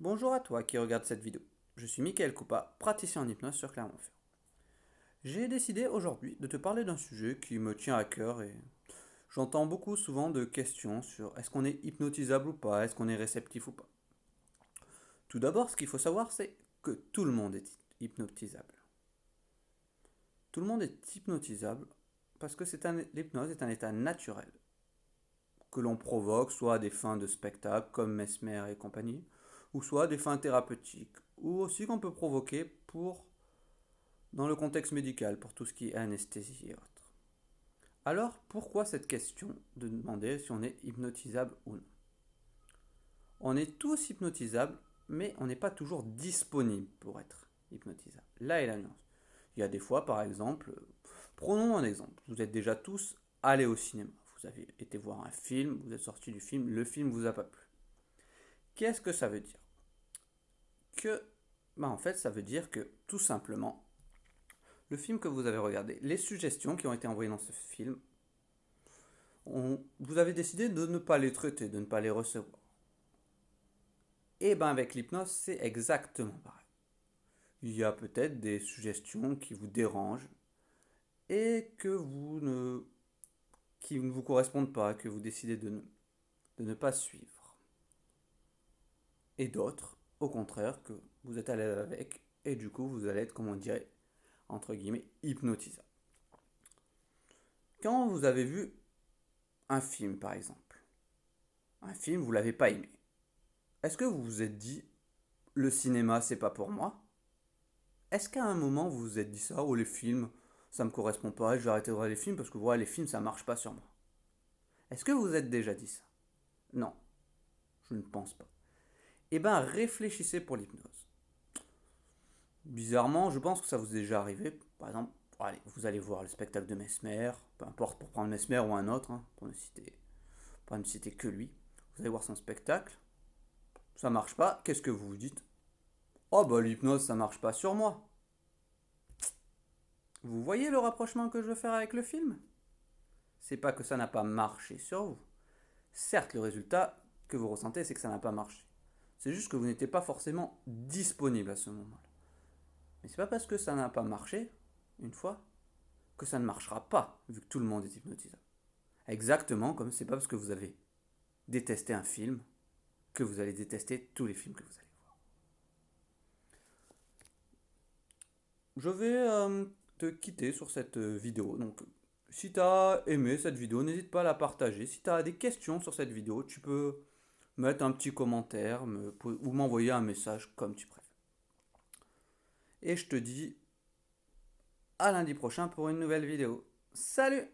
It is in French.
Bonjour à toi qui regarde cette vidéo. Je suis Mickaël Coupa, praticien en hypnose sur Clermont-Ferrand. J'ai décidé aujourd'hui de te parler d'un sujet qui me tient à cœur et j'entends beaucoup souvent de questions sur est-ce qu'on est hypnotisable ou pas, est-ce qu'on est réceptif ou pas. Tout d'abord, ce qu'il faut savoir, c'est que tout le monde est hypnotisable. Tout le monde est hypnotisable parce que l'hypnose est un état naturel que l'on provoque soit à des fins de spectacle comme Mesmer et compagnie, ou soit à des fins thérapeutiques, ou aussi qu'on peut provoquer dans le contexte médical pour tout ce qui est anesthésie et autres. Alors, pourquoi cette question de demander si on est hypnotisable ou non? On est tous hypnotisables, mais on n'est pas toujours disponible pour être hypnotisable. Là est la nuance. Il y a des fois, par exemple, prenons un exemple. Vous êtes déjà tous allés au cinéma. Vous avez été voir un film, vous êtes sorti du film, le film vous a pas plu. Qu'est-ce que ça veut dire? Que, en fait, ça veut dire que tout simplement, le film que vous avez regardé, les suggestions qui ont été envoyées dans ce film, vous avez décidé de ne pas les traiter, de ne pas les recevoir. Et bien avec l'hypnose, c'est exactement pareil. Il y a peut-être des suggestions qui vous dérangent et qui ne vous correspondent pas, que vous décidez de ne pas suivre. Et d'autres, au contraire, que vous êtes à l'aise avec et du coup vous allez être, comme on dirait, entre guillemets, hypnotisable. Quand vous avez vu un film, par exemple, un film, vous l'avez pas aimé, est-ce que vous vous êtes dit, le cinéma, c'est pas pour moi? Est-ce qu'à un moment, vous vous êtes dit ça, ou les films, ça me correspond pas, je vais arrêter de regarder les films parce que voilà, les films, ça marche pas sur moi? Est-ce que vous vous êtes déjà dit ça? Non, je ne pense pas. Eh bien, réfléchissez pour l'hypnose. Bizarrement, je pense que ça vous est déjà arrivé. Par exemple, allez, vous allez voir le spectacle de Mesmer, peu importe pour prendre Mesmer ou un autre, hein, pour ne citer que lui. Vous allez voir son spectacle, ça marche pas, qu'est-ce que vous vous dites? Oh bah l'hypnose ça marche pas sur moi. Vous voyez le rapprochement que je veux faire avec le film? C'est pas que ça n'a pas marché sur vous. Certes, le résultat que vous ressentez, c'est que ça n'a pas marché. C'est juste que vous n'étiez pas forcément disponible à ce moment-là. Mais c'est pas parce que ça n'a pas marché, une fois, que ça ne marchera pas, vu que tout le monde est hypnotisable. Exactement comme c'est pas parce que vous avez détesté un film que vous allez détester tous les films que vous allez voir. Je vais te quitter sur cette vidéo. Donc, si tu as aimé cette vidéo, n'hésite pas à la partager. Si tu as des questions sur cette vidéo, tu peux mettre un petit commentaire ou m'envoyer un message comme tu préfères. Et je te dis à lundi prochain pour une nouvelle vidéo. Salut!